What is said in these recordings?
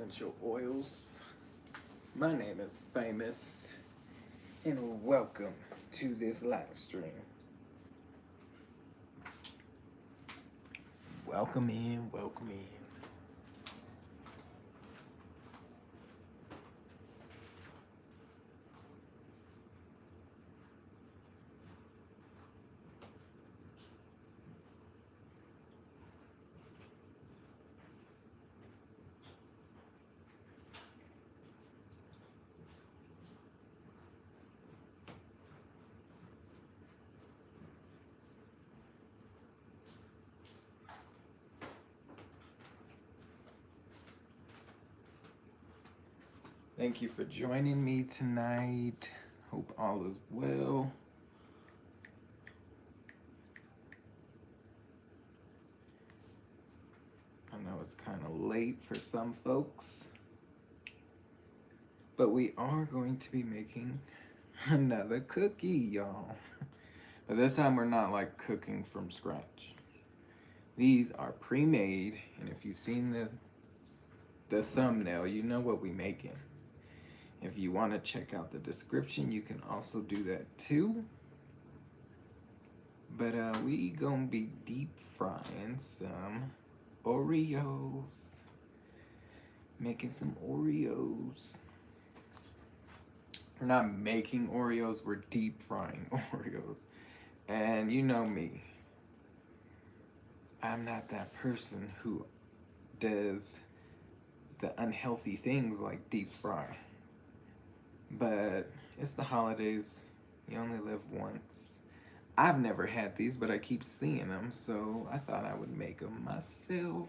essential oils. My name is Famous, and welcome to this live stream. Welcome in, welcome in. Thank you for joining me tonight. Hope all is well. I know it's kind of late for some folks, but we are going to be making another cookie, y'all. But this time we're not like cooking from scratch. These are pre-made, and if you've seen the thumbnail, you know what we're making. If you want to check out the description, you can also do that too. But we gonna be deep frying some Oreos. Making some Oreos. We're not making Oreos, we're deep frying Oreos. And you know me, I'm not that person who does the unhealthy things like deep fry. But it's the holidays, you only live once. I've never had these, but I keep seeing them, so I thought I would make them myself.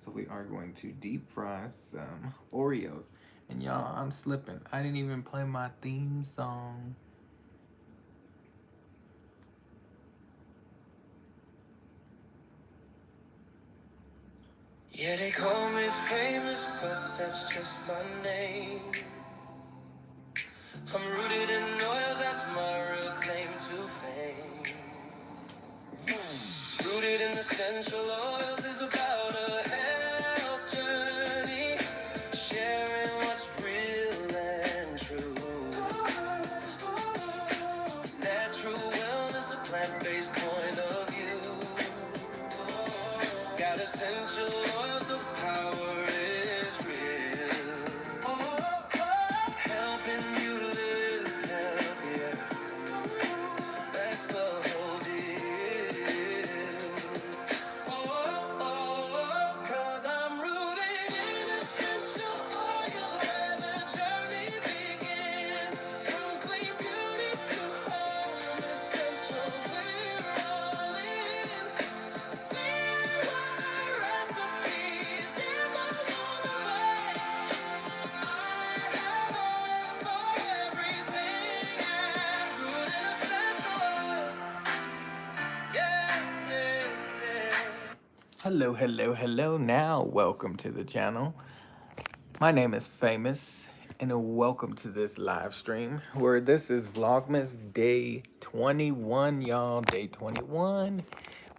So we are going to deep fry some Oreos. And y'all, I'm slipping. I didn't even play my theme song. Yeah, they call me famous, but that's just my name. I'm rooted in oil, that's my real claim to fame. Rooted in essential oils is about a health journey, sharing what's real and true. Natural wellness, a plant-based point of view. Got essential oils, the power is real. Helping you live healthier. That's the whole deal. 'Cause I'm rooted in essential oils where the journey begins. From clean beauty to home essentials, we're all in. DIY recipes, demos on the way. I have oil for everything and rooted essentials. Yeah. Hello, hello, hello. Now, welcome to the channel. My name is Famous, and welcome to this live stream where this is Vlogmas day 21, y'all. Day 21.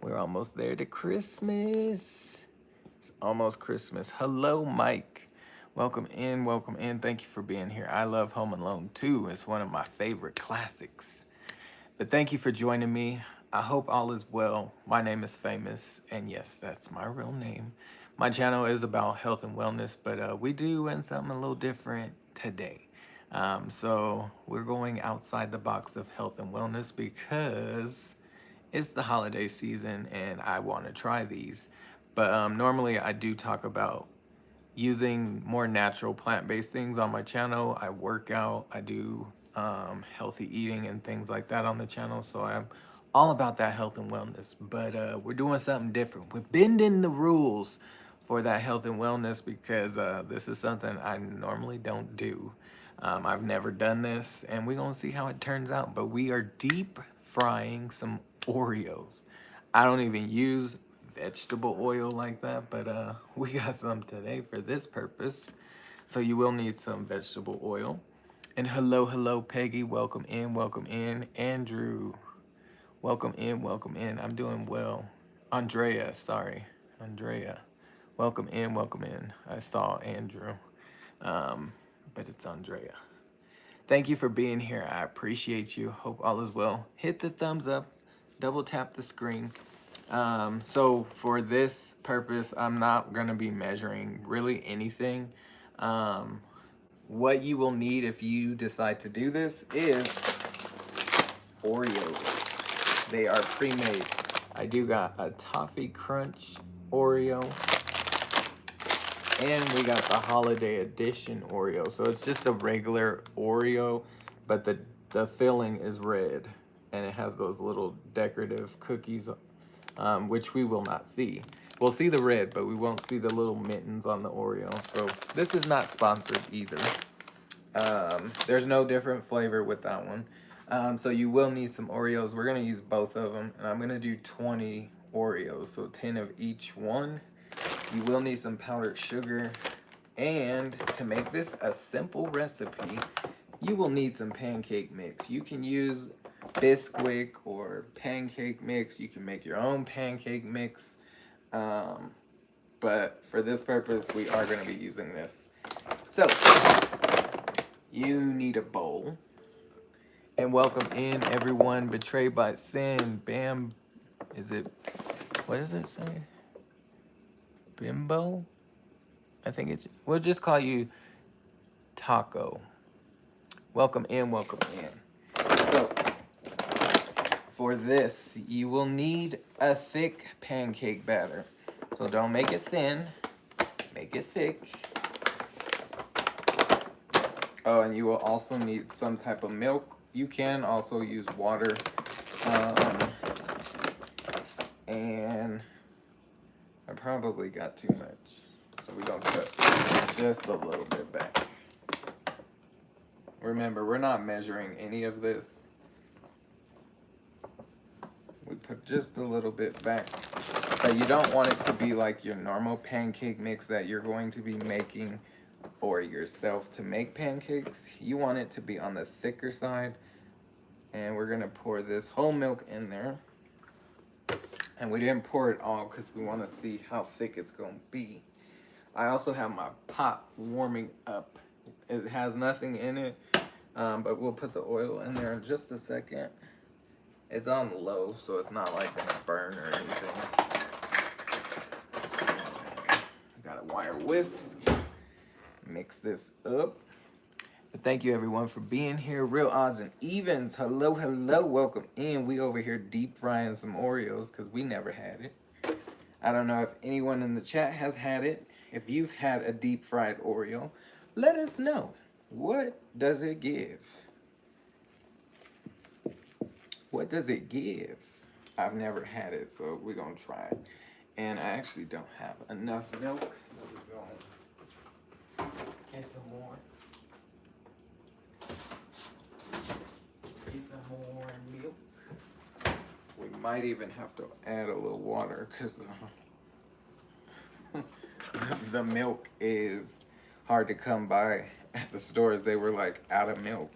We're almost there to Christmas. It's almost Christmas. Hello, Mike. Welcome in, welcome in. Thank you for being here. I love Home Alone 2. It's one of my favorite classics. But thank you for joining me. I hope all is well. My name is Famous, and yes, that's my real name. My channel is about health and wellness, but we do something a little different today. So we're going outside the box of health and wellness because it's the holiday season and I want to try these. But normally I do talk about using more natural plant-based things on my channel. I work out, I do healthy eating and things like that on the channel. So I'm all about that health and wellness, but we're doing something different. We're bending the rules for that health and wellness because this is something I normally don't do. I've never done this and we're gonna see how it turns out, but we are deep frying some Oreos. I don't even use vegetable oil like that, but we got some today for this purpose. So you will need some vegetable oil. And hello, hello, Peggy. Welcome in, welcome in. Andrew, welcome in, welcome in. I'm doing well. Andrea, sorry. Andrea, Welcome in, welcome in. I saw Andrew, but it's Andrea. Thank you for being here. I appreciate you. Hope all is well. Hit the thumbs up, double tap the screen. So for this purpose, I'm not gonna be measuring really anything. What you will need if you decide to do this is Oreos. They are pre-made. I do got a Toffee Crunch Oreo, and we got the Holiday Edition Oreo. So it's just a regular Oreo, but the filling is red, and it has those little decorative cookies, which we will not see. We'll see the red, but we won't see the little mittens on the Oreo. So this is not sponsored either. There's no different flavor with that one. So you will need some Oreos. We're gonna use both of them, and I'm gonna do 20 Oreos, so 10 of each one. You will need some powdered sugar, and to make this a simple recipe, you will need some pancake mix. You can use Bisquick or pancake mix. You can make your own pancake mix, but for this purpose, we are gonna be using this. So, you need a bowl. And welcome in everyone. Betrayed by sin. Bam. Is it, what does it say? Bimbo? I think it's, we'll just call you Taco. Welcome in, welcome in. So, for this, you will need a thick pancake batter. So don't make it thin, make it thick. Oh, and you will also need some type of milk. You can also use water. And I probably got too much. So we're gonna cut just a little bit back. Remember, we're not measuring any of this. We put just a little bit back. But you don't want it to be like your normal pancake mix that you're going to be making or yourself to make pancakes. You want it to be on the thicker side. And we're gonna pour this whole milk in there. And we didn't pour it all because we want to see how thick it's gonna be. I also have my pot warming up. It has nothing in it, but we'll put the oil in there in just a second. It's on low, so it's not like gonna burn or anything. Got a wire whisk. Mix this up. But thank you everyone for being here. Real odds and evens. Hello, hello, welcome in. We over here deep frying some Oreos because we never had it. I don't know if anyone in the chat has had it. If you've had a deep fried Oreo, let us know. What does it give? What does it give? I've never had it, so we're gonna try it. And I actually don't have enough milk, so we're gonna get some more. Get some more milk. We might even have to add a little water because the milk is hard to come by at the stores. They were like out of milk.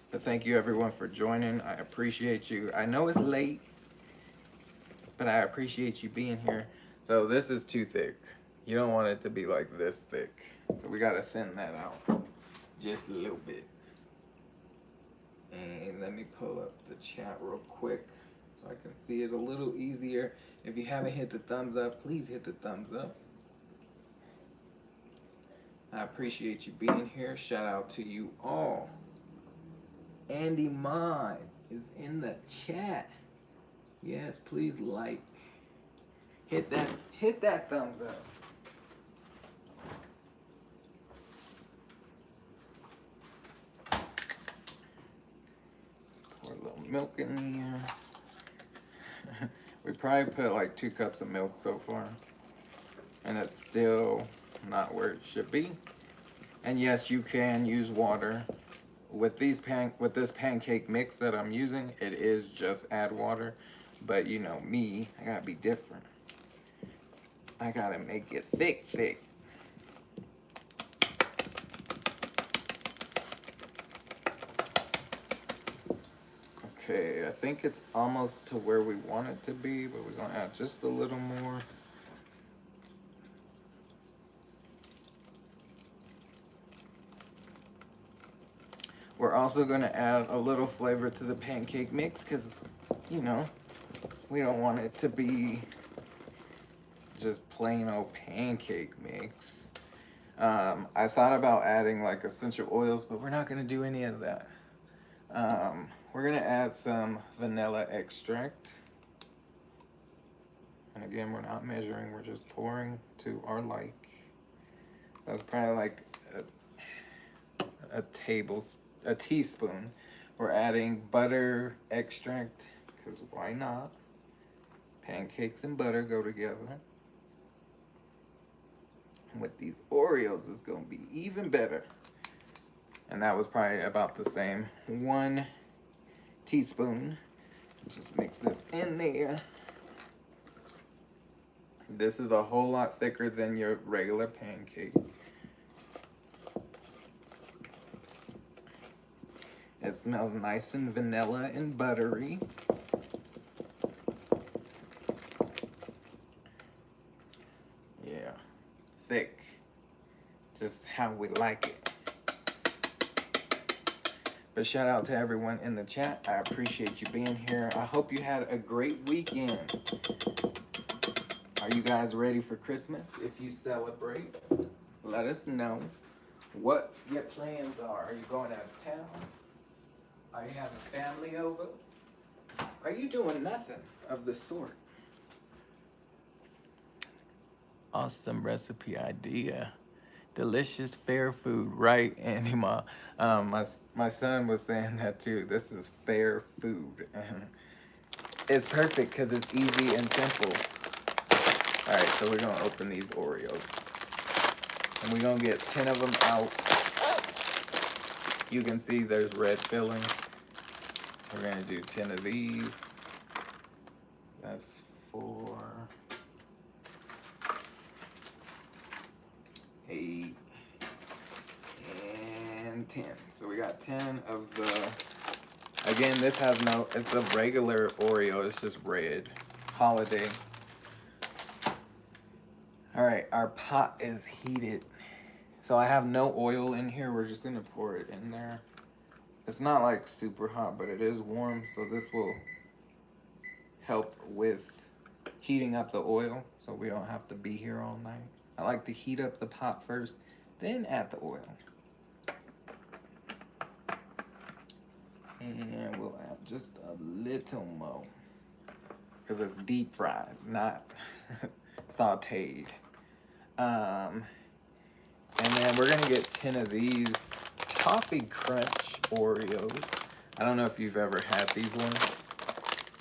But thank you everyone for joining. I appreciate you. I know it's late, but I appreciate you being here. So this is too thick. You don't want it to be like this thick. So we gotta thin that out just a little bit. And let me pull up the chat real quick so I can see it a little easier. If you haven't hit the thumbs up, please hit the thumbs up. I appreciate you being here. Shout out to you all. Andy Mod is in the chat. Yes, please like. Hit that thumbs up. Pour a little milk in there. We probably put like 2 cups of milk so far. And it's still not where it should be. And yes, you can use water. With this pancake mix that I'm using, it is just add water. But you know me, I gotta be different. I gotta make it thick. Okay, I think it's almost to where we want it to be, but we're gonna add just a little more. We're also gonna add a little flavor to the pancake mix because, you know, we don't want it to be just plain old pancake mix. I thought about adding like essential oils, but we're not gonna do any of that. We're gonna add some vanilla extract. And again, we're not measuring, we're just pouring to our like. That's probably like a teaspoon. We're adding butter extract, because why not? Pancakes and butter go together. And with these Oreos, it's gonna be even better. And that was probably about the same. 1 teaspoon. Just mix this in there. This is a whole lot thicker than your regular pancake. It smells nice and vanilla and buttery. Yeah, thick. Just how we like it. But shout out to everyone in the chat. I appreciate you being here. I hope you had a great weekend. Are you guys ready for Christmas? If you celebrate, let us know what your plans are. Are you going out of town? Are you having family over? Are you doing nothing of the sort? Awesome recipe idea. Delicious, fair food, right, Andy Ma? My son was saying that too. This is fair food. And it's perfect because it's easy and simple. All right, so we're gonna open these Oreos. And we're gonna get 10 of them out. You can see there's red filling. We're gonna do 10 of these. That's 4, 8, and 10. So we got 10 of the, again, this has no, it's a regular Oreo, it's just red. Holiday. All right, our pot is heated. So I have no oil in here, we're just gonna pour it in there. It's not like super hot, but it is warm, so this will help with heating up the oil so we don't have to be here all night. I like to heat up the pot first, then add the oil. And we'll add just a little more because it's deep fried, not sauteed. And then we're gonna get 10 of these Toffee Crunch Oreos. I don't know if you've ever had these ones,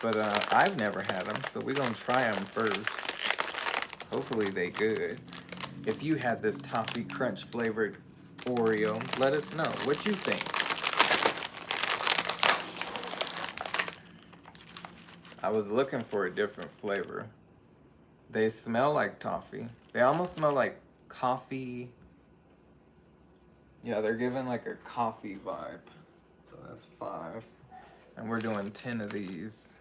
but I've never had them, so we're gonna try them first. Hopefully they good. If you had this Toffee Crunch flavored Oreo, let us know what you think. I was looking for a different flavor. They smell like toffee. They almost smell like coffee. Yeah, they're giving like a coffee vibe. So that's 5. And we're doing 10 of these.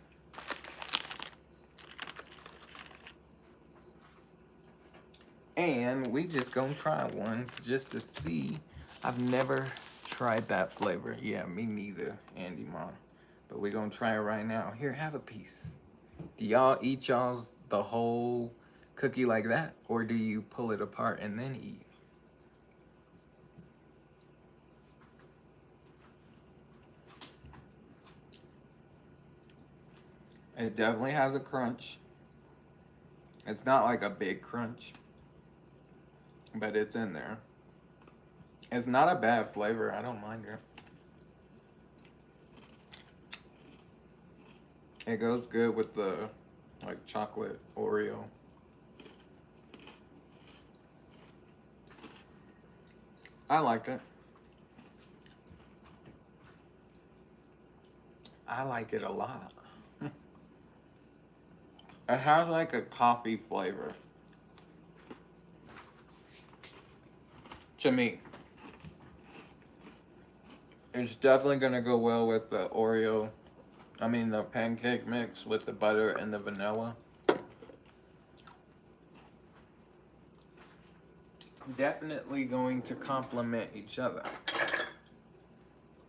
And we just gonna try one just to see. I've never tried that flavor. Yeah, me neither, Andy Ma. But we gonna try it right now. Here, have a piece. Do y'all eat y'all's the whole cookie like that? Or do you pull it apart and then eat? It definitely has a crunch. It's not like a big crunch, but it's in there. It's not a bad flavor. I don't mind it. It goes good with the like chocolate Oreo. I liked it. I like it a lot. It has like a coffee flavor. To me. It's definitely gonna go well with the Oreo I mean the pancake mix with the butter and the vanilla. Definitely going to complement each other.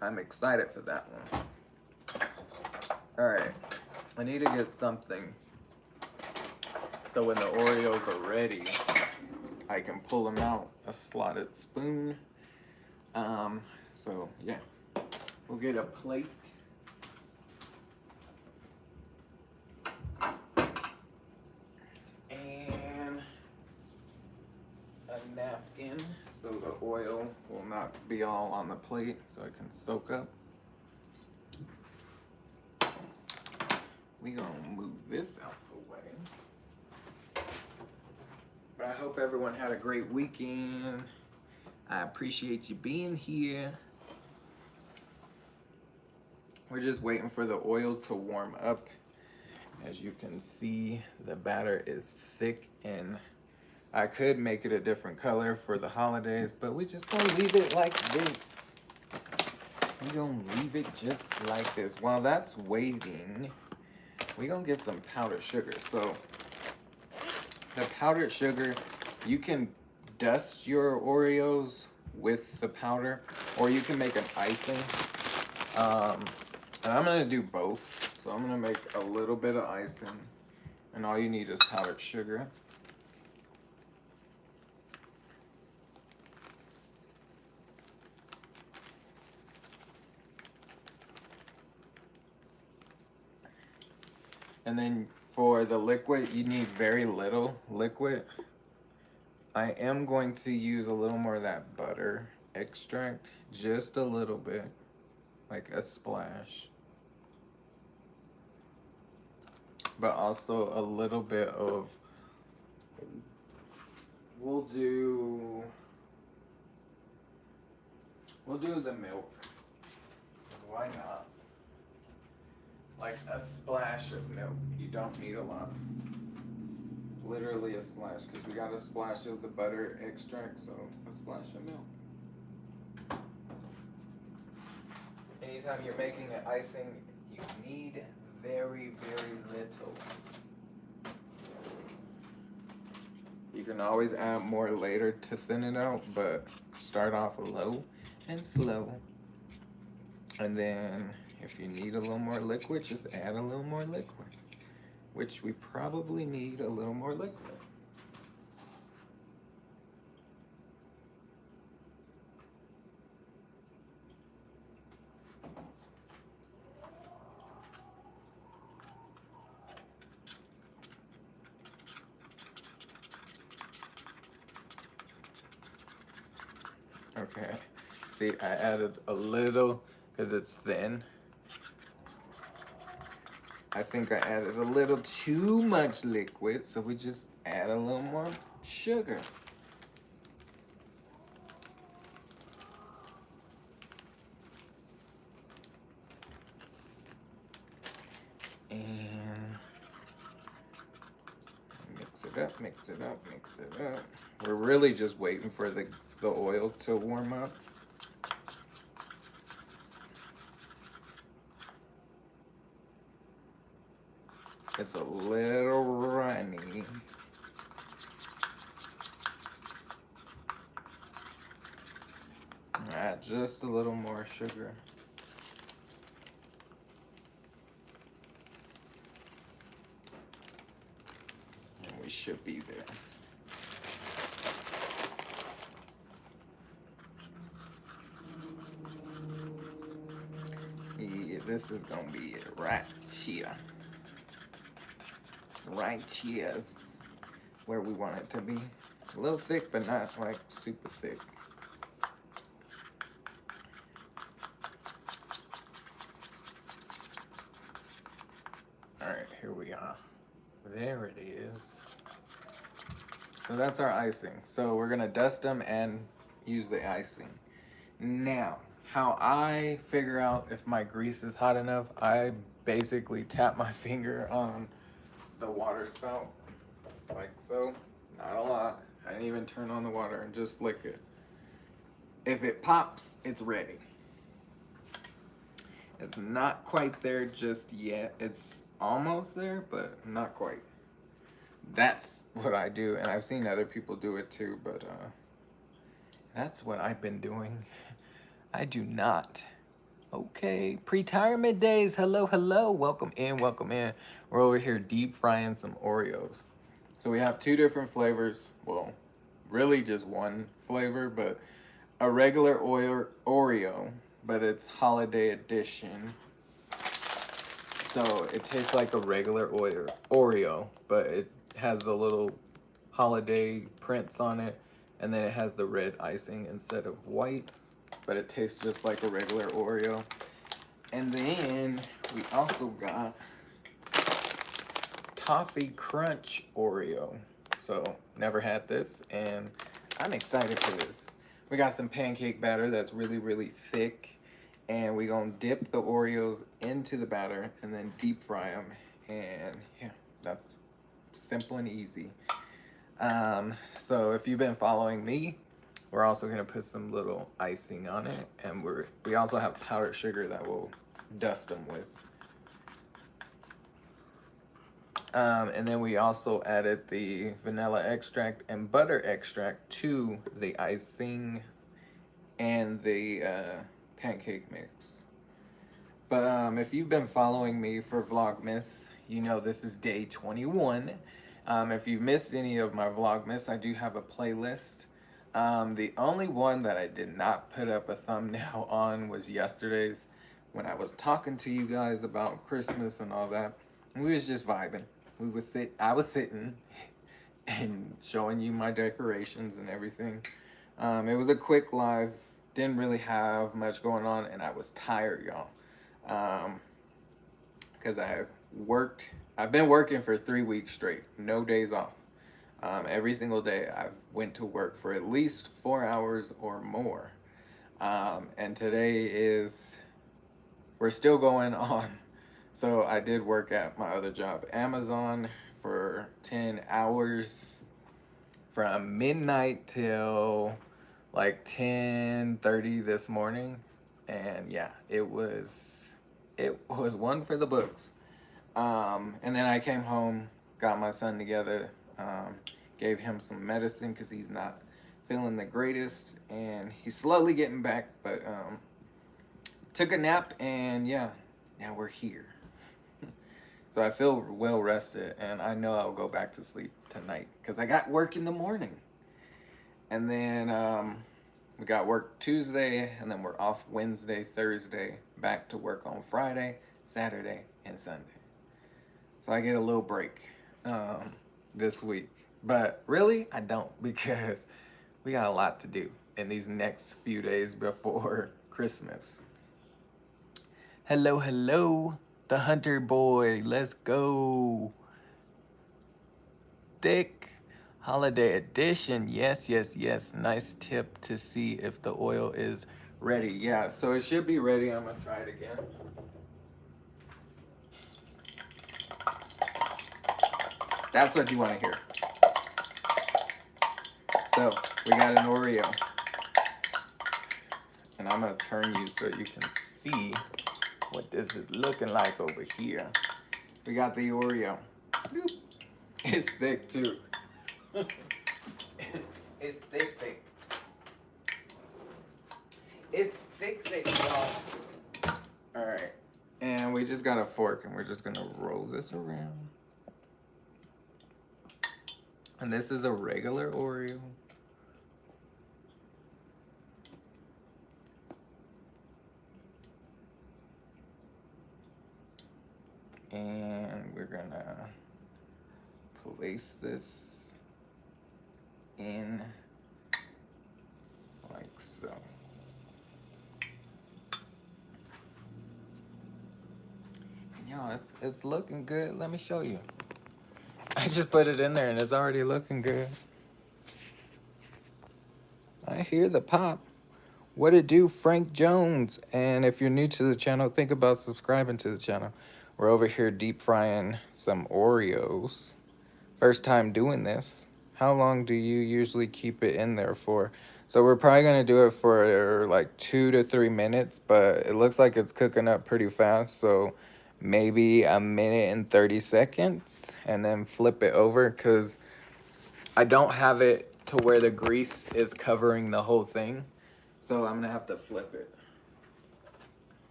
I'm excited for that one. Alright, I need to get something so when the Oreos are ready, I can pull them out, a slotted spoon. So yeah, we'll get a plate. And a napkin so the oil will not be all on the plate so it can soak up. We gonna move this out the way. But I hope everyone had a great weekend. I appreciate you being here. We're just waiting for the oil to warm up. As you can see, the batter is thick, and I could make it a different color for the holidays, but we just gonna leave it like this. We're gonna leave it just like this. While that's waiting, we're gonna get some powdered sugar. So the powdered sugar, you can dust your Oreos with the powder, or you can make an icing. And I'm gonna do both. So I'm gonna make a little bit of icing, and all you need is powdered sugar. And then for the liquid, you need very little liquid. I am going to use a little more of that butter extract, just a little bit, like a splash. But also a little bit of, we'll do the milk, 'cause why not? Like a splash of milk. You don't need a lot. Literally a splash, because we got a splash of the butter extract, so a splash of milk. Anytime you're making an icing, you need very, very little. You can always add more later to thin it out, but start off low and slow. And then if you need a little more liquid, just add a little more liquid, which we probably need a little more liquid. Okay, see, I added a little because it's thin. I think I added a little too much liquid, so we just add a little more sugar. And mix it up, mix it up, mix it up. We're really just waiting for the oil to warm up. It's a little runny. Add just a little more sugar. And we should be there. Yeah, this is gonna be it right here. Right here is where we want it to be. A little thick, but not like super thick. All right, here we are. There it is. So that's our icing. So we're gonna dust them and use the icing. Now, how I figure out if my grease is hot enough, I basically tap my finger on the water spout, like so. Not a lot. I didn't even turn on the water, and just flick it. If it pops, it's ready. It's not quite there just yet. It's almost there, but not quite. That's what I do, and I've seen other people do it too, but that's what I've been doing. I do not. Okay, pre-retirement days. Hello, hello. Welcome in, welcome in. We're over here deep frying some Oreos. So we have two different flavors. Well, really just one flavor, but a regular Oreo, but it's holiday edition. So it tastes like a regular Oreo, but it has the little holiday prints on it, and then it has the red icing instead of white, but it tastes just like a regular Oreo. And then we also got Toffee Crunch Oreo. So never had this, and I'm excited for this. We got some pancake batter that's really, really thick, and we gonna dip the Oreos into the batter and then deep fry them. And yeah, that's simple and easy. So if you've been following me, we're also gonna put some little icing on it, and we also have powdered sugar that we'll dust them with. And then we also added the vanilla extract and butter extract to the icing and the pancake mix. But if you've been following me for Vlogmas, you know this is day 21. If you've missed any of my Vlogmas, I do have a playlist. The only one that I did not put up a thumbnail on was yesterday's, when I was talking to you guys about Christmas and all that. We was just vibing. I was sitting and showing you my decorations and everything. It was a quick live, didn't really have much going on, and I was tired, y'all. Because I've been working for 3 weeks straight, no days off. Every single day I went to work for at least 4 hours or more. And today we're still going on. So I did work at my other job, Amazon, for 10 hours from midnight till like 10:30 this morning. And yeah, it was one for the books. And then I came home, got my son together, gave him some medicine because he's not feeling the greatest, and he's slowly getting back, but took a nap, and yeah, now we're here. So I feel well rested, and I know I'll go back to sleep tonight because I got work in the morning. And then we got work Tuesday, and then we're off Wednesday, Thursday, back to work on Friday, Saturday, and Sunday. So I get a little break this week. But really, I don't, because we got a lot to do in these next few days before Christmas. Hello, hello, the Hunter Boy. Let's go. Thick holiday edition. Yes, yes, yes. Nice tip to see if the oil is ready. Yeah, so it should be ready. I'm going to try it again. That's what you want to hear. So we got an Oreo. And I'm going to turn you so you can see what this is looking like over here. We got the Oreo. It's thick too. It's thick, thick. It's thick, thick, y'all. Alright. And we just got a fork, and we're just going to roll this around. And this is a regular Oreo. And we're gonna place this in like so. And y'all, it's looking good. Let me show you. I just put it in there and it's already looking good. I hear the pop. What it do, Frank Jones? And if you're new to the channel, think about subscribing to the channel. We're over here deep frying some Oreos. First time doing this. How long do you usually keep it in there for? So we're probably gonna do it for like 2 to 3 minutes, but it looks like it's cooking up pretty fast. So maybe a minute and 30 seconds and then flip it over because I don't have it to where the grease is covering the whole thing. So I'm gonna have to flip it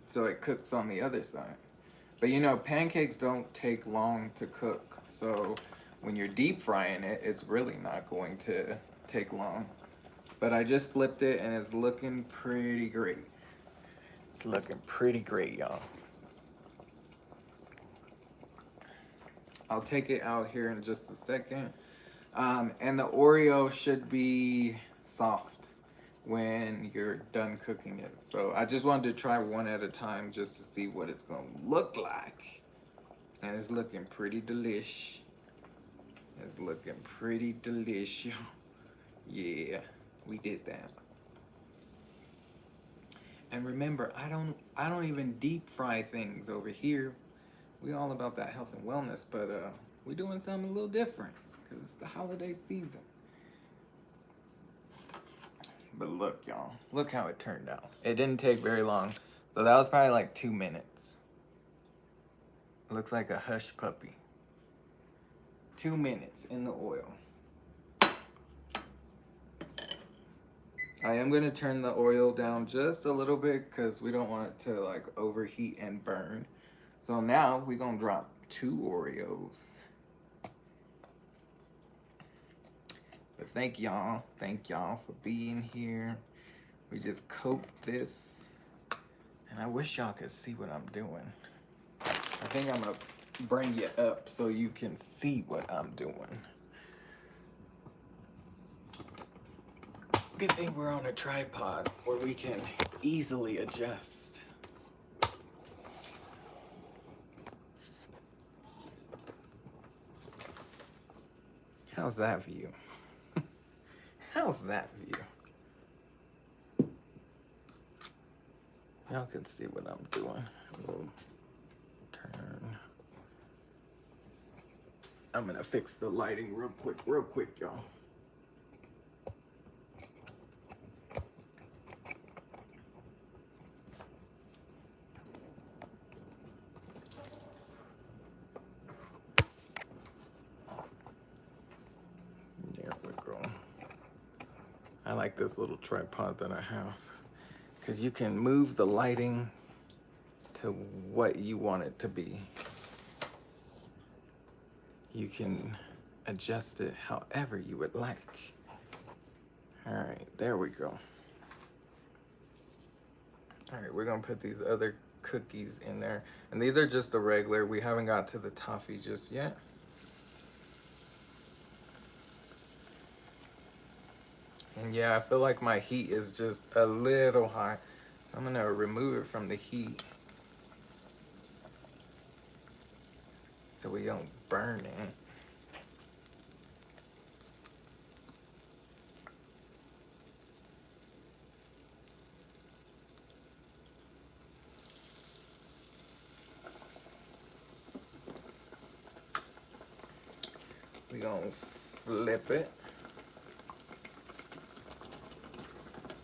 so it cooks on the other side. But you know, pancakes don't take long to cook. So when you're deep frying it, it's really not going to take long. But I just flipped it and it's looking pretty great. It's looking pretty great, y'all. I'll take it out here in just a second. And the Oreo should be soft when you're done cooking it. So I just wanted to try one at a time just to see what it's gonna look like. And it's looking pretty delish. It's looking pretty delicious. Yeah, we did that. And remember, I don't even deep fry things over here. We all about that health and wellness, but we doing something a little different because it's the holiday season. But look, y'all, look how it turned out. It didn't take very long. So that was probably like 2 minutes. It looks like a hush puppy. 2 minutes in the oil. I am gonna turn the oil down just a little bit because we don't want it to like overheat and burn. So now we're gonna drop 2 Oreos. But thank y'all for being here. We just coat this. And I wish y'all could see what I'm doing. I think I'm gonna bring you up so you can see what I'm doing. Good thing we're on a tripod where we can easily adjust. How's that view? How's that view? Y'all can see what I'm doing. We'll turn. I'm gonna fix the lighting real quick, y'all. There we go. I like this little tripod that I have because you can move the lighting to what you want it to be. You can adjust it however you would like. All right, there we go. All right, we're gonna put these other cookies in there. And these are just the regular. We haven't got to the toffee just yet. And yeah, I feel like my heat is just a little high. So I'm gonna remove it from the heat so we don't burn it. We gonna flip it.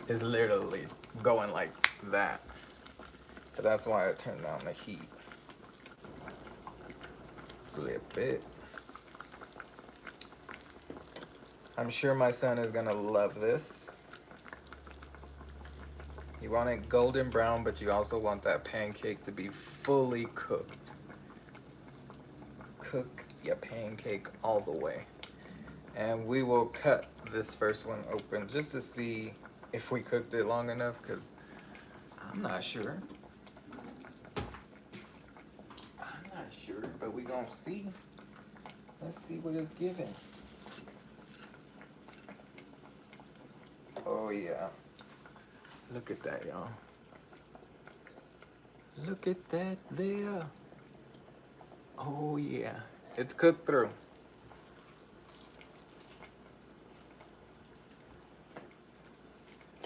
It's literally going like that. But that's why I turned down the heat. Flip it. I'm sure my son is gonna love this. You want it golden brown, but you also want that pancake to be fully cooked. Cook your pancake all the way. And we will cut this first one open just to see if we cooked it long enough, because I'm not sure. I'm not sure, but we gonna see. Let's see what it's giving. Oh yeah. Look at that, y'all. Look at that there. Oh yeah. It's cooked through.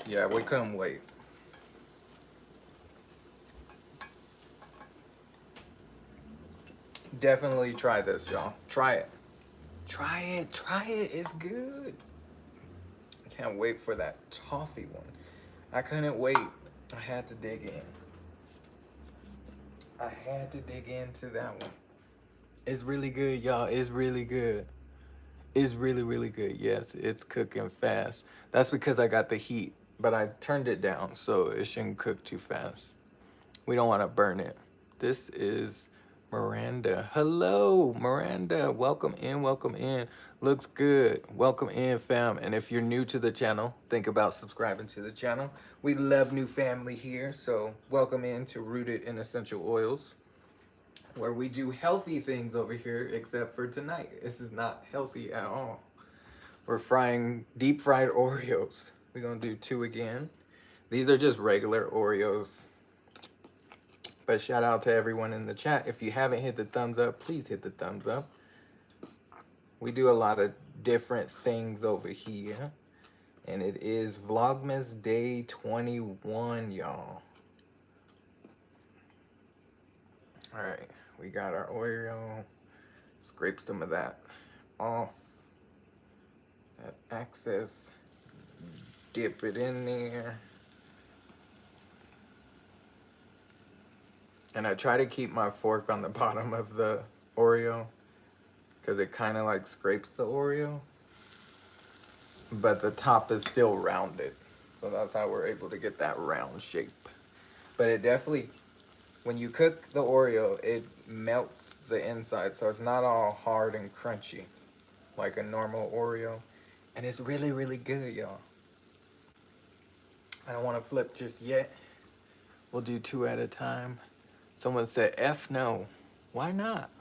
Yeah, we couldn't wait. Definitely try this, y'all. Try it. Try it, it's good. I can't wait for that toffee one. I couldn't wait. I had to dig in. I had to dig into that one. It's really good, y'all. It's really good. It's really, really good. Yes, it's cooking fast. That's because I got the heat, but I turned it down so it shouldn't cook too fast. We don't want to burn it. This is Miranda. Hello, Miranda. Welcome in, welcome in. Looks good. Welcome in, fam. And if you're new to the channel, think about subscribing to the channel. We love new family here, so welcome in to Rooted in Essential Oils, where we do healthy things over here, except for tonight. This is not healthy at all. We're frying deep fried Oreos. We're gonna do 2 again. These are just regular Oreos. But shout out to everyone in the chat. If you haven't hit the thumbs up, please hit the thumbs up. We do a lot of different things over here. And it is Vlogmas Day 21, y'all. Alright, we got our Oreo. Scrape some of that off. That excess. Dip it in there. And I try to keep my fork on the bottom of the Oreo because it kind of like scrapes the Oreo. But the top is still rounded. So that's how we're able to get that round shape. But it definitely, when you cook the Oreo, it melts the inside. So it's not all hard and crunchy like a normal Oreo. And it's really, really good, y'all. I don't want to flip just yet. We'll do 2 at a time. Someone said, F no. Why not?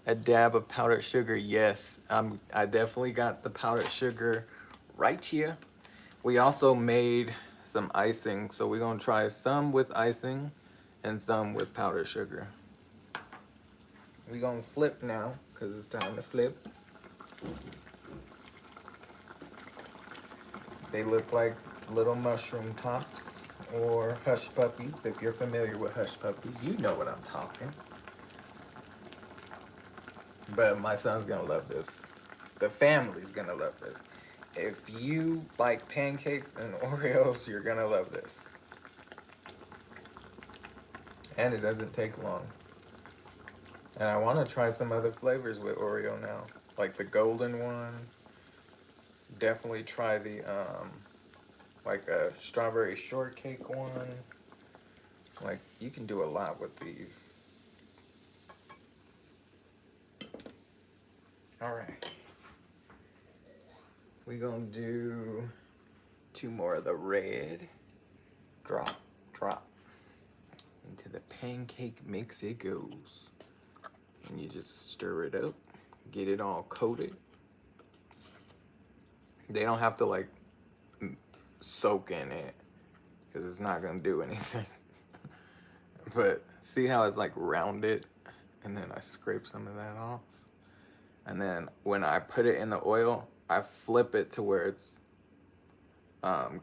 A dab of powdered sugar, yes. I definitely got the powdered sugar right here. We also made some icing, so we're gonna try some with icing and some with powdered sugar. We're gonna flip now, because it's time to flip. They look like little mushroom tops or hush puppies. If you're familiar with hush puppies, you know what I'm talking. But my son's gonna love this. The family's gonna love this. If you like pancakes and Oreos, you're gonna love this. And it doesn't take long. And I wanna try some other flavors with Oreo now. Like the golden one. Definitely try the, like a strawberry shortcake one. Like, you can do a lot with these. All right. We're gonna do 2 more of the red. Drop, drop. Into the pancake mix it goes. And you just stir it up. Get it all coated. They don't have to like soak in it, because it's not gonna do anything. But see how it's like rounded? And then I scrape some of that off. And then when I put it in the oil, I flip it to where it's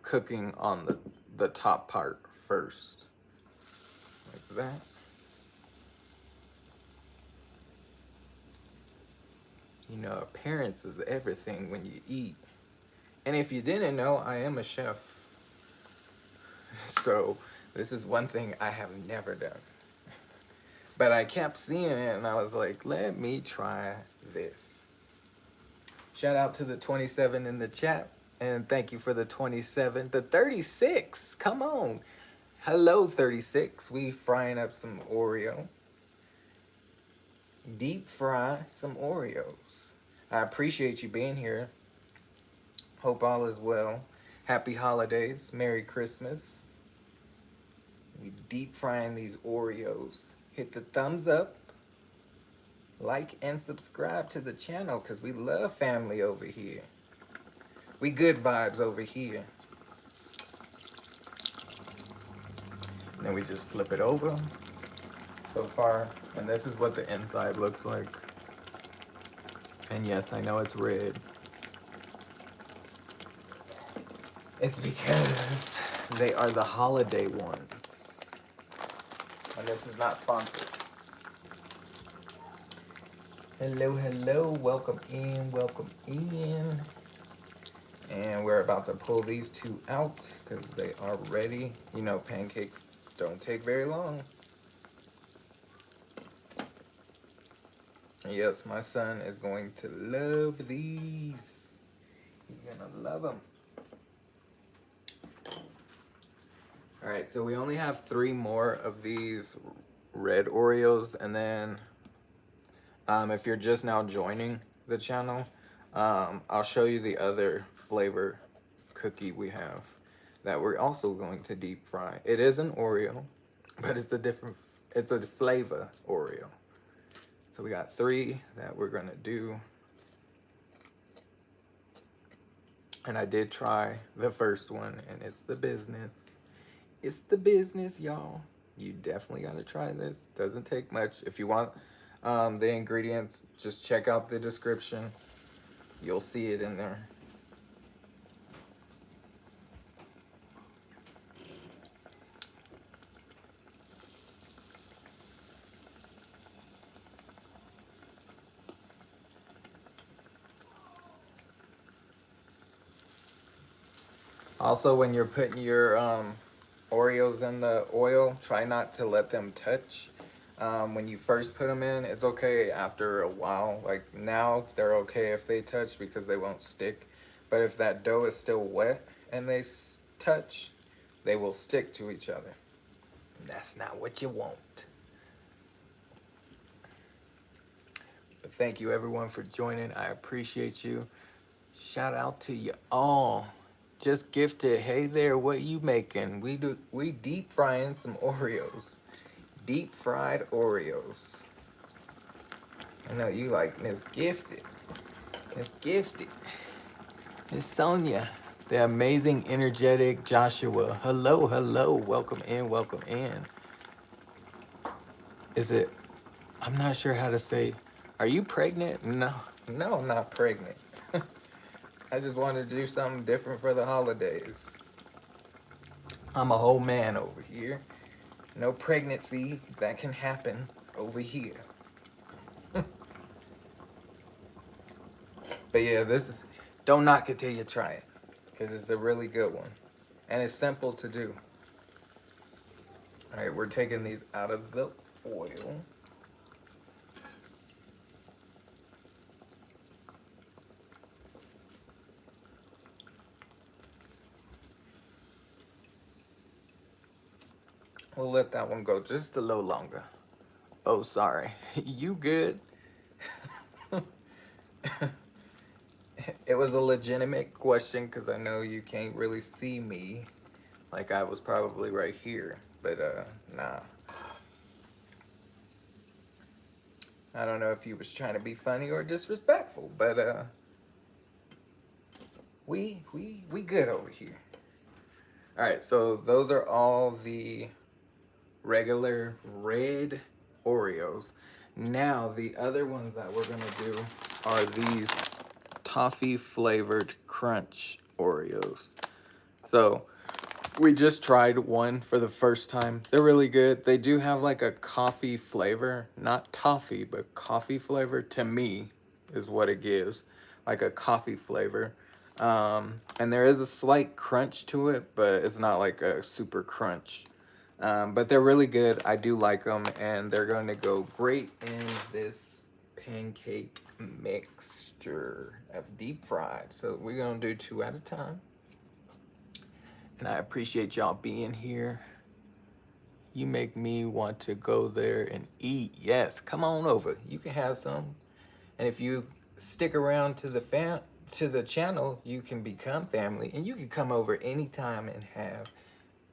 cooking on the top part first. Like that. You know, appearance is everything when you eat. And if you didn't know, I am a chef. So this is one thing I have never done. But I kept seeing it and I was like, let me try this. Shout out to the 27 in the chat. And thank you for the 27. The 36, come on. Hello, 36. We frying up some Oreo. Deep fry some Oreos. I appreciate you being here. Hope all is well. Happy holidays. Merry Christmas. We deep frying these Oreos. Hit the thumbs up. Like and subscribe to the channel because we love family over here. We good vibes over here. And then we just flip it over. So far, and this is what the inside looks like. And yes, I know it's red. It's because they are the holiday ones. And this is not sponsored. Hello, hello, welcome in, welcome in. And we're about to pull these two out because they are ready. You know, pancakes don't take very long. Yes, my son is going to love these. He's gonna love them. All right, so we only have 3 more of these red Oreos, and then if you're just now joining the channel, I'll show you the other flavor cookie we have that we're also going to deep fry. It is an Oreo, but it's a flavor Oreo. So we got 3 that we're gonna do. And I did try the first one, and it's the business. It's the business, y'all. You definitely gotta try this. Doesn't take much. If you want the ingredients, just check out the description. You'll see it in there. Also, when you're putting your Oreos in the oil, try not to let them touch. When you first put them in, it's okay after a while. Like now, they're okay if they touch because they won't stick. But if that dough is still wet and they touch, they will stick to each other. That's not what you want. But thank you everyone for joining. I appreciate you. Shout out to you all. Just gifted. Hey there, what you making? We deep frying some Oreos. Deep fried Oreos. I know you like Miss Gifted. Miss Gifted. Miss Sonia. The amazing, energetic Joshua. Hello, hello. Welcome in, welcome in. Is it, I'm not sure how to say, are you pregnant? No, no, I'm not pregnant. I just wanted to do something different for the holidays. I'm a whole man over here. No pregnancy that can happen over here. But yeah, this is, don't knock it till you try it. Because it's a really good one. And it's simple to do. Alright, we're taking these out of the oil. We'll let that one go just a little longer. Oh, sorry. You good? It was a legitimate question because I know you can't really see me. Like I was probably right here. But nah. I don't know if he was trying to be funny or disrespectful, but we good over here. All right, so those are all the regular red Oreos. Now the other ones that we're gonna do are these toffee flavored crunch Oreos. So we just tried one for the first time. They're really good. They do have like a coffee flavor, not toffee, but coffee flavor to me is what it gives, like a coffee flavor. And there is a slight crunch to it, but it's not like a super crunch. But they're really good. I do like them, and they're going to go great in this pancake mixture of deep fried. So we're going to do 2 at a time. And I appreciate y'all being here. You make me want to go there and eat. Yes, come on over. You can have some. And if you stick around to the channel, you can become family, and you can come over anytime and have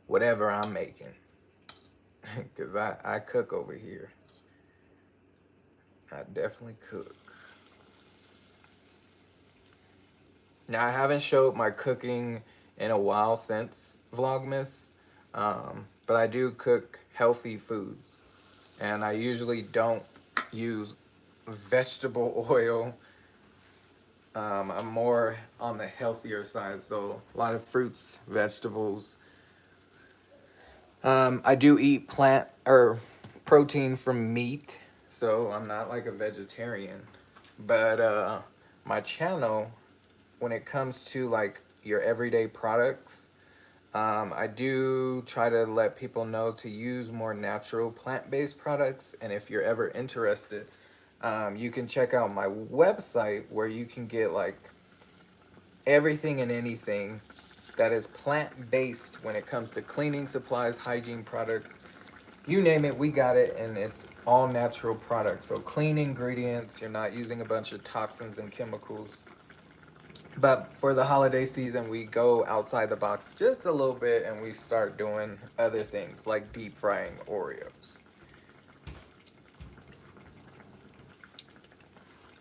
whatever I'm making. Cause I cook over here. I definitely cook. Now I haven't showed my cooking in a while since Vlogmas, but I do cook healthy foods, and I usually don't use vegetable oil. I'm more on the healthier side, so a lot of fruits, vegetables. I do eat plant or protein from meat, so I'm not like a vegetarian. But my channel, when it comes to like your everyday products, I do try to let people know to use more natural plant-based products. And if you're ever interested, you can check out my website where you can get like everything and anything that is plant-based when it comes to cleaning supplies, hygiene products, you name it, we got it, and it's all natural products. So clean ingredients, you're not using a bunch of toxins and chemicals. But for the holiday season, we go outside the box just a little bit and we start doing other things like deep frying Oreos.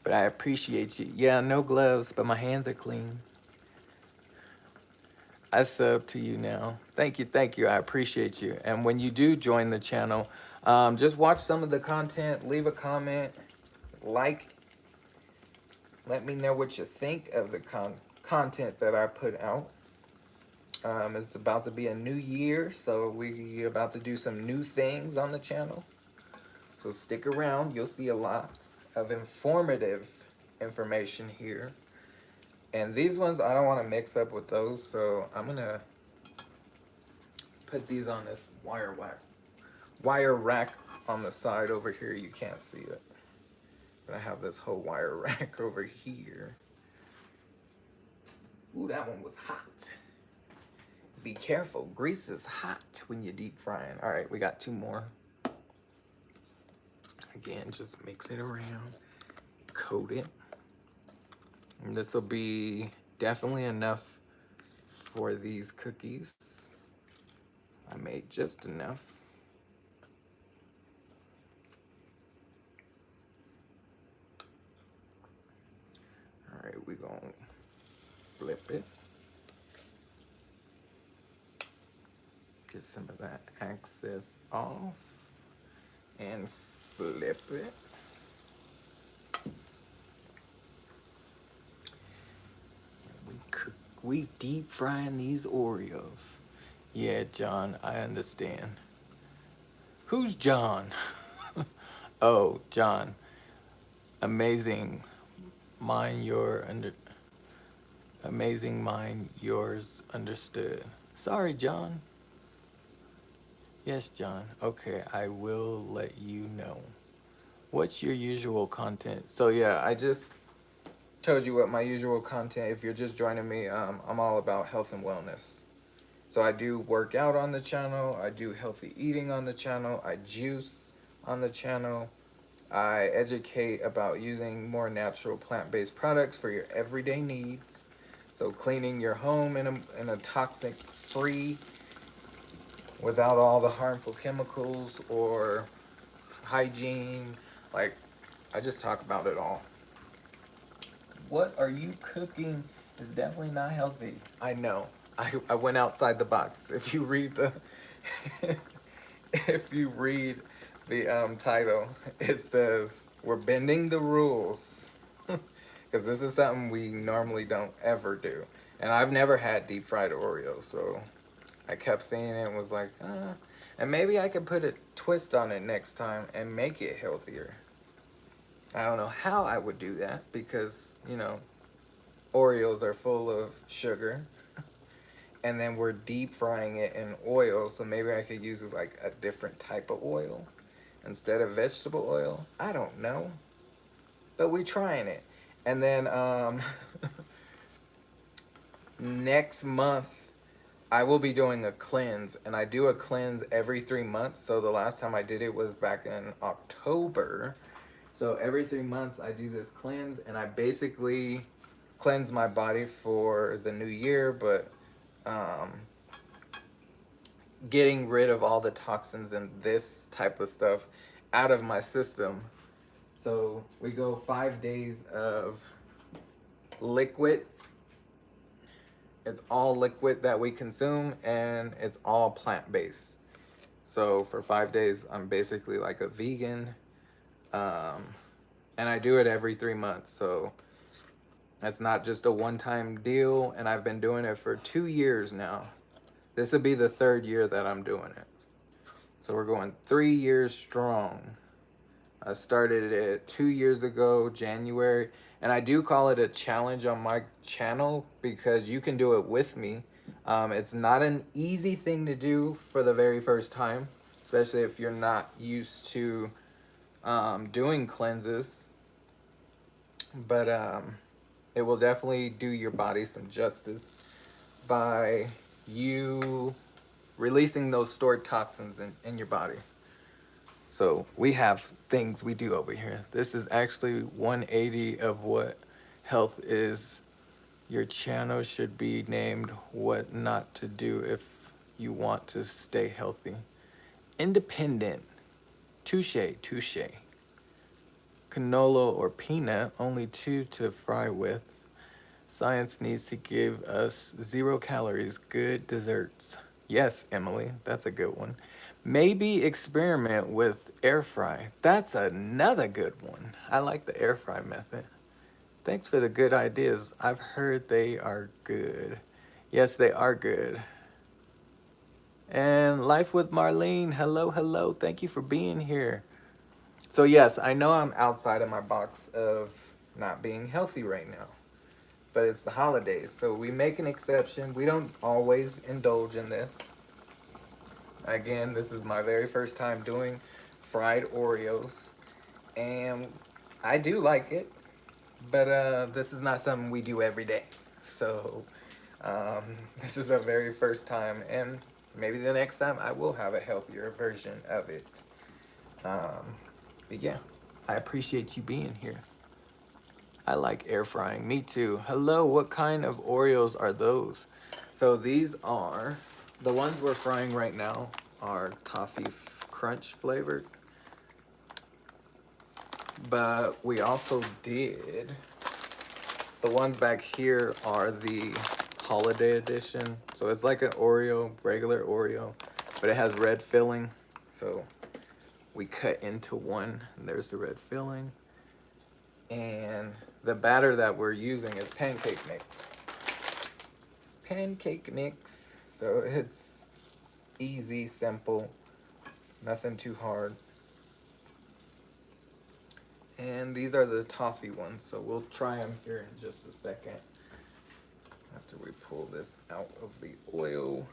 But I appreciate you. Yeah, no gloves, but my hands are clean. I sub to you now. Thank you, thank you. I appreciate you. And when you do join the channel, just watch some of the content, leave a comment, like, let me know what you think of the content that I put out. It's about to be a new year, so we're about to do some new things on the channel. So stick around, you'll see a lot of informative information here. And these ones, I don't want to mix up with those, so I'm gonna put these on this wire rack on the side over here. You can't see it, but I have this whole wire rack over here. Ooh, that one was hot. Be careful, grease is hot when you're deep frying. All right, we got two more. Again, just mix it around, coat it. And this will be definitely enough for these cookies. I made just enough. All right, we're gonna flip it. Get some of that excess off and flip it. We deep frying these Oreos. Yeah, John, I understand. Who's John? Oh, John. Amazing mind amazing mind yours understood. Sorry, John. Yes, John. Okay, I will let you know. What's your usual content? So yeah, I just told you what my usual content. If you're just joining me, I'm all about health and wellness. So I do work out on the channel, I do healthy eating on the channel, I juice on the channel, I educate about using more natural plant-based products for your everyday needs. So cleaning your home in a toxic-free, without all the harmful chemicals or hygiene. Like, I just talk about it all. What are you cooking is definitely not healthy. I know. I went outside the box. If you read the if you read the title, it says we're bending the rules because this is something we normally don't ever do. And I've never had deep fried Oreos, so I kept seeing it and was like, and maybe I could put a twist on it next time and make it healthier. I don't know how I would do that because, you know, Oreos are full of sugar. And then we're deep frying it in oil, so maybe I could use like a different type of oil instead of vegetable oil. I don't know. But we're trying it. And then next month I will be doing a cleanse, and I do a cleanse every 3 months. So the last time I did it was back in October. So every 3 months I do this cleanse, and I basically cleanse my body for the new year, but getting rid of all the toxins and this type of stuff out of my system. So we go 5 days of liquid. It's all liquid that we consume, and it's all plant-based. So for 5 days, I'm basically like a vegan. And I do it every 3 months. So it's not just a one-time deal. And I've been doing it for 2 years now. This will be the 3rd year that I'm doing it. So we're going 3 years strong I started it 2 years ago, January, and I do call it a challenge on my channel because you can do it with me. It's not an easy thing to do for the very first time, especially if you're not used to doing cleanses, but it will definitely do your body some justice by you releasing those stored toxins in your body. So we have things we do over here. This is actually 180 of what health is. Your channel should be named What Not to Do If You Want to Stay Healthy. Independent. Touche, touche. Canola or peanut, only two to fry with. Science needs to give us 0 calories, good desserts. Yes, Emily, that's a good one. Maybe experiment with air fry. That's another good one. I like the air fry method. Thanks for the good ideas. I've heard they are good. Yes, they are good. And Life with Marlene, hello, hello. Thank you for being here. So, yes, I know I'm outside of my box of not being healthy right now, but it's the holidays, so we make an exception. We don't always indulge in this. Again, this is my very first time doing fried Oreos, and I do like it, but this is not something we do every day. So this is a very first time, and maybe the next time I will have a healthier version of it. But yeah, I appreciate you being here. I like air frying. Me too. Hello, what kind of Oreos are those? So these are, the ones we're frying right now are Toffee Crunch flavored. But we also did, the ones back here are the holiday edition. So it's like an Oreo, regular Oreo, but it has red filling. So we cut into one, and there's the red filling. And the batter that we're using is pancake mix. Pancake mix. So it's easy, simple, nothing too hard. And these are the toffee ones, so we'll try them here in just a second after we pull this out of the oil.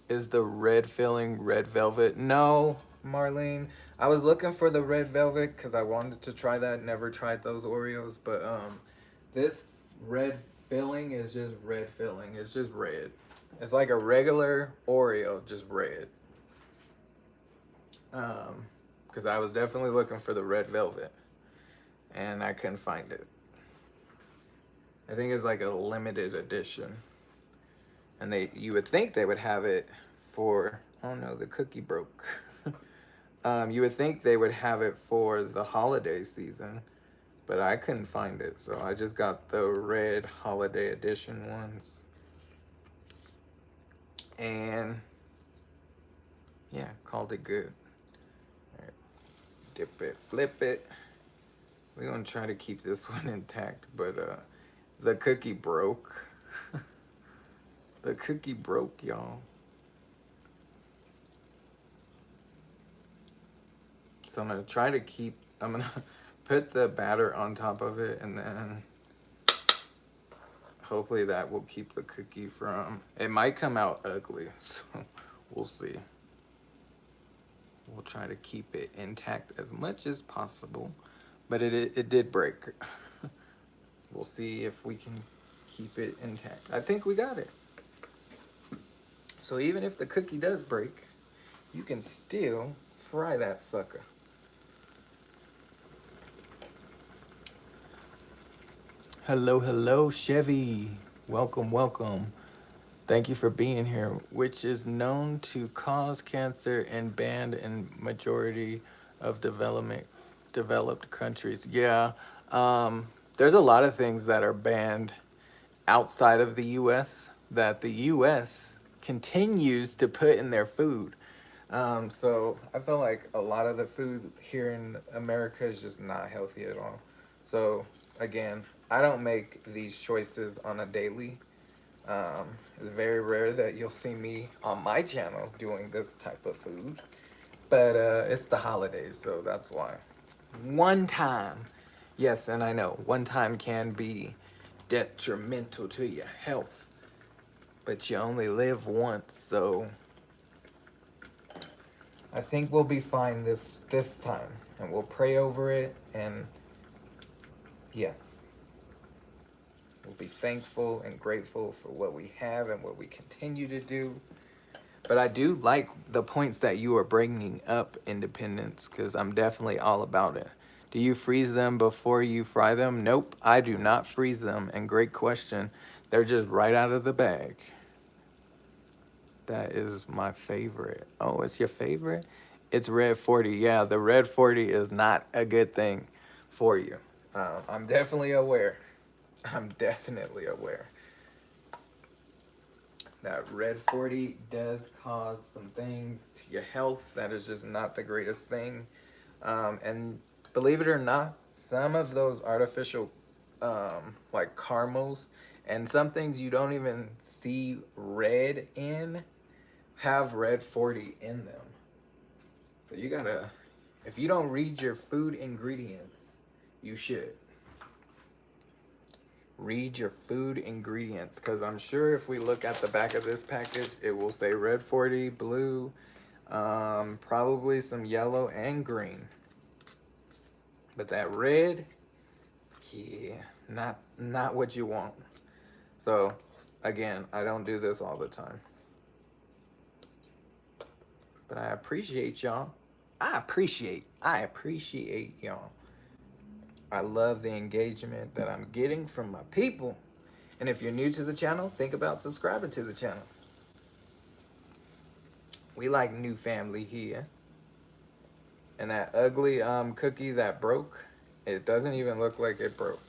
Is the red filling red velvet? No, Marlene. I was looking for the red velvet because I wanted to try that. Never tried those Oreos, but this red filling is just red filling. It's just red. It's like a regular Oreo, just red. Because I was definitely looking for the red velvet, and I couldn't find it. I think it's like a limited edition, and you would think they would have it for, oh no, the cookie broke. You would think they would have it for the holiday season, but I couldn't find it, so I just got the red holiday edition ones. And yeah, called it good. All right, dip it, flip it. We're gonna try to keep this one intact, but the cookie broke. The cookie broke, y'all. So I'm gonna try to keep, I'm gonna put the batter on top of it, and then hopefully that will keep the cookie from, it might come out ugly, so we'll see. We'll try to keep it intact as much as possible, but it did break. We'll see if we can keep it intact. I think we got it. So even if the cookie does break, you can still fry that sucker. Hello, hello, Chevy. Welcome, welcome. Thank you for being here, which is known to cause cancer and banned in majority of developed countries. Yeah, there's a lot of things that are banned outside of the U.S. that the U.S. continues to put in their food. So I feel like a lot of the food here in America is just not healthy at all. So again, I don't make these choices on a daily. It's very rare that you'll see me on my channel doing this type of food. But it's the holidays, so that's why. One time. Yes, and I know one time can be detrimental to your health, but you only live once, so I think we'll be fine this time, and we'll pray over it, and yes, we'll be thankful and grateful for what we have and what we continue to do. But I do like the points that you are bringing up, Independence, because I'm definitely all about it. Do you freeze them before you fry them? Nope, I do not freeze them. And great question. They're just right out of the bag. That is my favorite. Oh, it's your favorite? It's Red 40. Yeah, the Red 40 is not a good thing for you. I'm definitely aware. I'm definitely aware that Red 40 does cause some things to your health that is just not the greatest thing. And believe it or not, some of those artificial, like caramels, and some things you don't even see red in, have Red 40 in them. So you gotta, if you don't read your food ingredients, you should. Read your food ingredients, because I'm sure if we look at the back of this package, it will say Red 40, blue, probably some yellow and green. But that red, yeah, not what you want. So again, I don't do this all the time, but I appreciate y'all. I appreciate y'all. I love the engagement that I'm getting from my people. And if you're new to the channel, think about subscribing to the channel. We like new family here. And that ugly cookie that broke, it doesn't even look like it broke.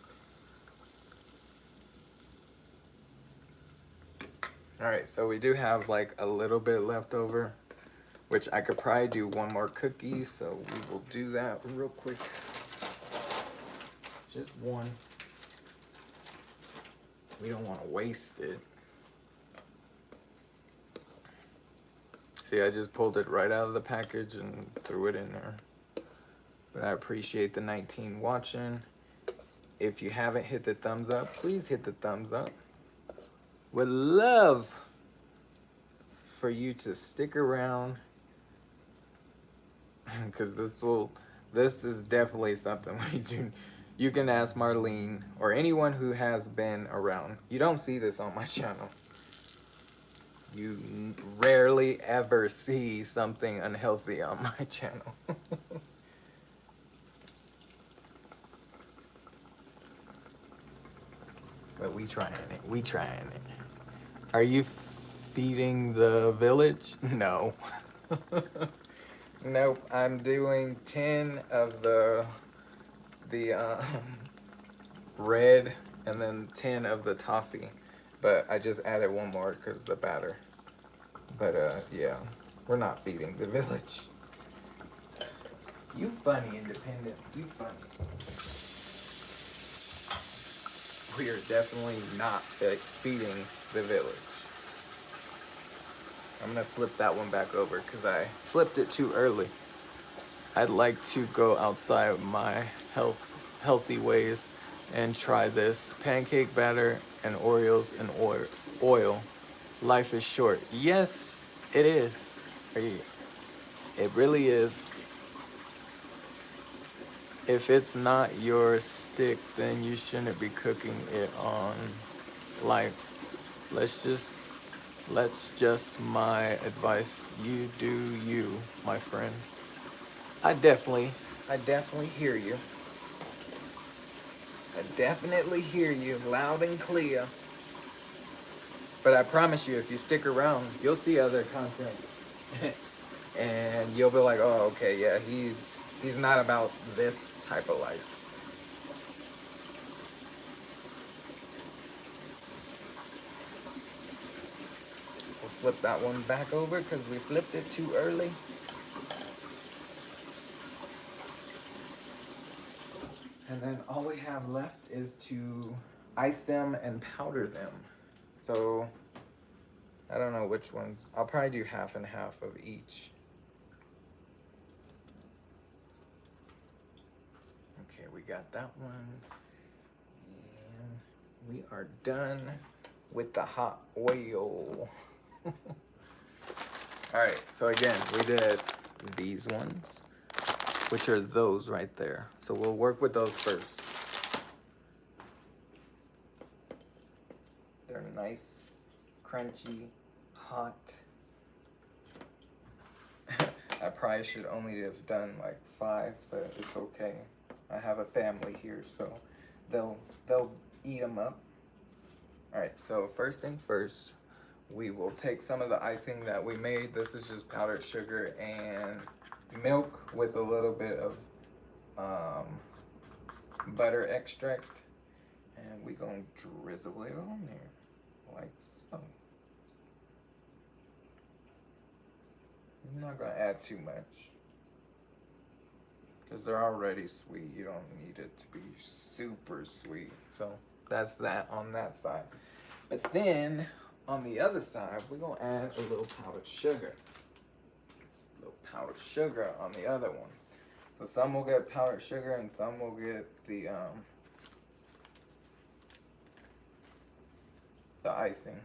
All right, so we do have like a little bit left over, which I could probably do one more cookie, so we will do that real quick. Just one. We don't want to waste it. See, I just pulled it right out of the package and threw it in there. But I appreciate the 19 watching. If you haven't hit the thumbs up, please hit the thumbs up. Would love for you to stick around, because this is definitely something we do. You can ask Marlene or anyone who has been around. You don't see this on my channel. You rarely ever see something unhealthy on my channel. But we trying it. We trying it. Are you feeding the village? No. Nope. I'm doing 10 of the red and then 10 of the toffee. But I just added one more because of the batter. But yeah, we're not feeding the village. You funny, Independent. You funny. We are definitely not feeding the village. I'm gonna flip that one back over because I flipped it too early. I'd like to go outside my healthy ways and try this pancake batter and Oreos and oil. Life is short. Yes, it is. It really is. If it's not your stick, then you shouldn't be cooking it on life. Let's just my advice. You do you, my friend. I definitely hear you. I definitely hear you loud and clear. But I promise you, if you stick around, you'll see other content. And you'll be like, oh, okay, yeah, he's not about this type of life. We'll flip that one back over because we flipped it too early. And then all we have left is to ice them and powder them. So I don't know which ones. I'll probably do half and half of each. we got that one. And we are done with the hot oil. All right, so again, we did these ones, which are those right there. So we'll work with those first. They're nice, crunchy, hot. I probably should only have done like 5, but it's okay. I have a family here, so they'll eat them up. All right, so first thing first, we will take some of the icing that we made. This is just powdered sugar and milk with a little bit of butter extract, and we gonna drizzle it on there like so. I'm not gonna add too much because they're already sweet. You don't need it to be super sweet. So that's that on that side. But then on the other side, we're gonna add a little powdered sugar. A little powdered sugar on the other ones. So some will get powdered sugar and some will get the icing.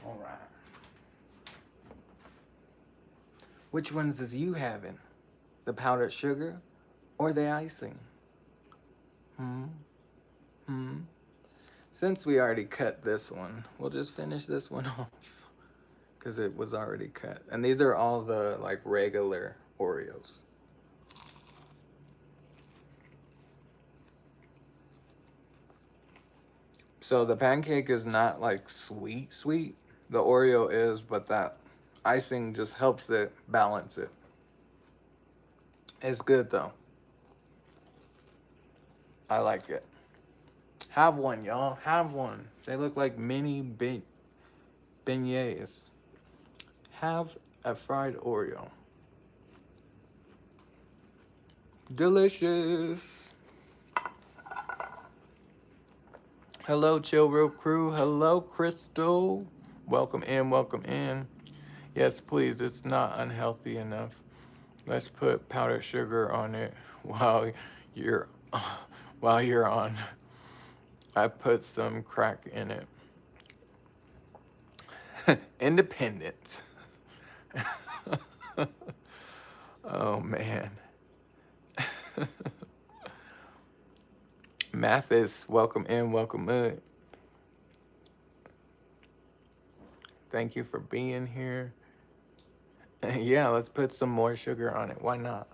All right. Which ones is you having? The powdered sugar or the icing? Since we already cut this one, we'll just finish this one off because it was already cut. And these are all the like regular Oreos. So the pancake is not like sweet, sweet. The Oreo is, but that icing just helps it balance it. It's good though. I like it. Have one, y'all. Have one. They look like mini beignets. Have a fried Oreo. Delicious. Hello, Chill Real Crew. Hello, Crystal. Welcome in, welcome in. Yes, please, it's not unhealthy enough. Let's put powdered sugar on it while you're on. I put some crack in it. Independence. Oh man. Mathis, welcome in, welcome in. Thank you for being here. Yeah, let's put some more sugar on it. Why not?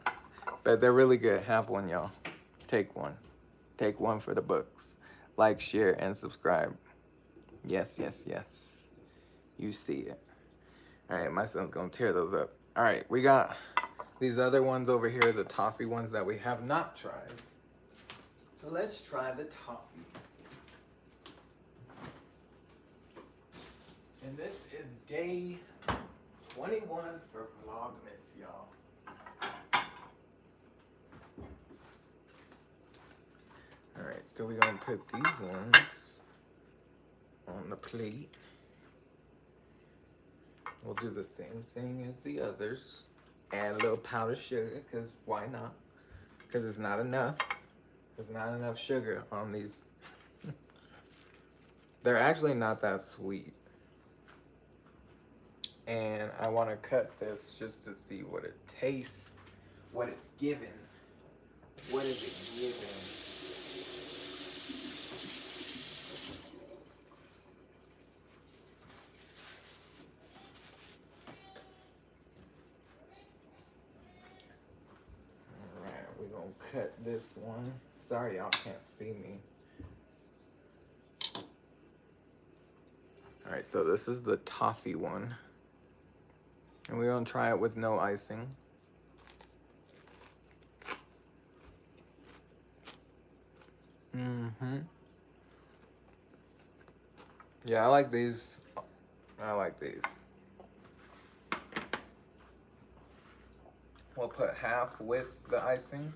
But they're really good. Have one, y'all. Take one. Take one for the books. Like, share, and subscribe. Yes, yes, yes. You see it. All right, my son's gonna tear those up. All right, we got these other ones over here, the toffee ones that we have not tried. So let's try the toffee. And this is day 21 for Vlogmas, y'all. All right, so we're gonna put these ones on the plate. We'll do the same thing as the others. Add a little powdered sugar, because why not? Because it's not enough. There's not enough sugar on these. They're actually not that sweet. And I want to cut this just to see what it tastes, what it's given. What is it giving? Alright, we're gonna cut this one. Sorry y'all can't see me. Alright, so this is the toffee one. And we're gonna try it with no icing. Yeah, I like these. I like these. We'll put half with the icing,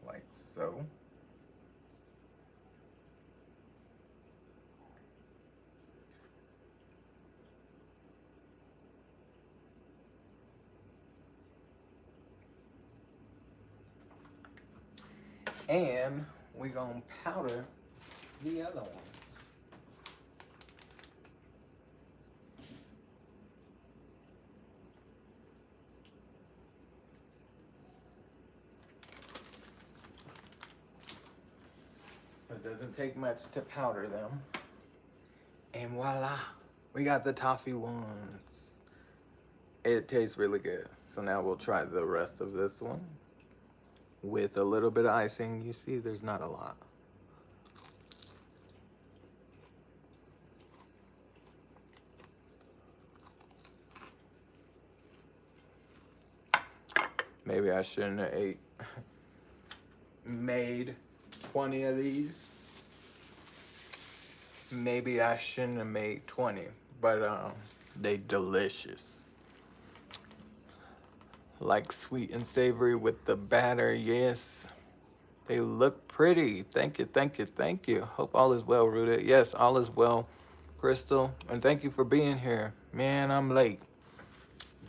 like so. And we're gonna powder the other ones. So it doesn't take much to powder them. And voila, we got the toffee ones. It tastes really good. So now we'll try the rest of this one with a little bit of icing. You see, there's not a lot. Maybe I shouldn't have made 20 of these. Maybe I shouldn't have made 20, but they delicious. Like sweet and savory with the batter, yes. They look pretty. Thank you, thank you, thank you. Hope all is well, Rooted. Yes, all is well, Crystal. And thank you for being here. Man, I'm late.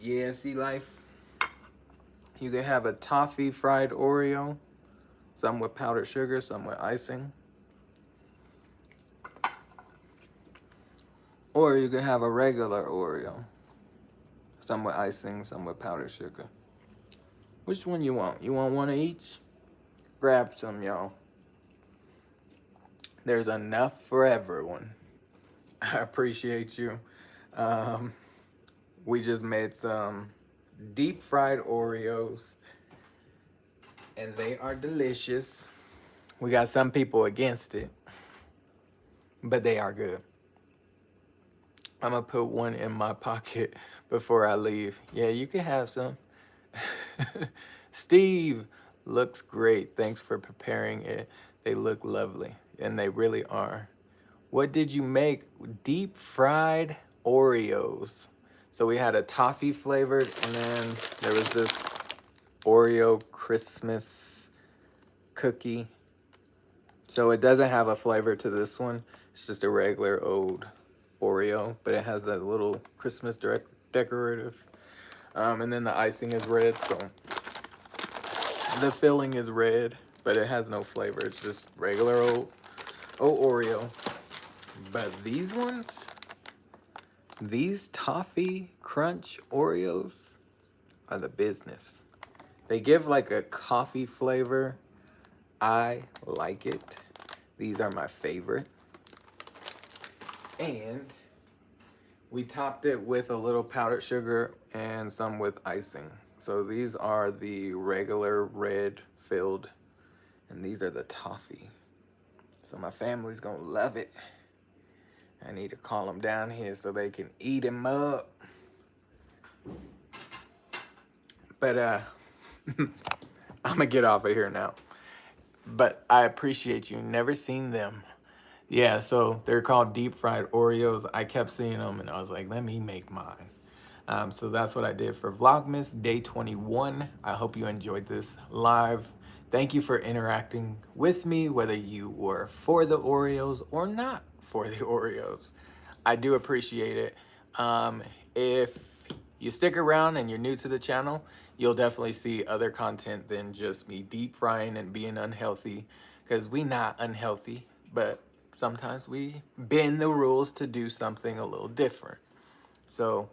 Yeah, see life. You can have a toffee fried Oreo, some with powdered sugar, some with icing. Or you can have a regular Oreo, some with icing, some with powdered sugar. Which one you want? You want one of each? Grab some, y'all. There's enough for everyone. I appreciate you. Um, we just made some deep fried Oreos, and they are delicious. We got some people against it, but they are good. I'm gonna put one in my pocket before I leave. Yeah, you can have some. Steve, looks great. Thanks for preparing it. They look lovely, and they really are. What did you make? Deep fried Oreos. So we had a toffee flavored, and then there was this Oreo Christmas cookie. So it doesn't have a flavor to this one. It's just a regular old Oreo, but it has that little Christmas decorative. And then the icing is red, so the filling is red, but it has no flavor. It's just regular old Oreo. But these ones, these toffee crunch Oreos are the business. They give like a coffee flavor. I like it. These are my favorite. And we topped it with a little powdered sugar and some with icing. So these are the regular red filled, and these are the toffee. So my family's gonna love it. I need to call them down here so they can eat them up. But I'm gonna get off of here now. But I appreciate you. Never seen them. Yeah, so they're called deep fried Oreos. I kept seeing them and I was like, let me make mine. So that's what I did for Vlogmas Day 21. I hope you enjoyed this live. Thank you for interacting with me, whether you were for the Oreos or not for the Oreos. I do appreciate it. If you stick around and you're new to the channel, you'll definitely see other content than just me deep frying and being unhealthy, because we not unhealthy, but sometimes we bend the rules to do something a little different. So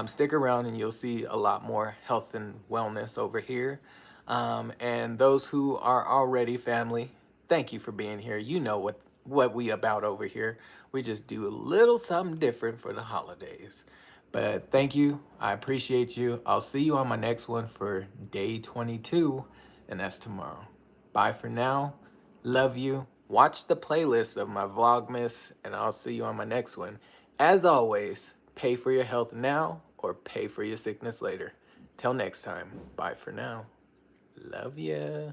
stick around and you'll see a lot more health and wellness over here. And those who are already family, thank you for being here. You know what we about over here. We just do a little something different for the holidays. But thank you. I appreciate you. I'll see you on my next one for day 22, and that's tomorrow. Bye for now. Love you. Watch the playlist of my Vlogmas, and I'll see you on my next one. As always, pay for your health now or pay for your sickness later. Till next time, bye for now. Love ya.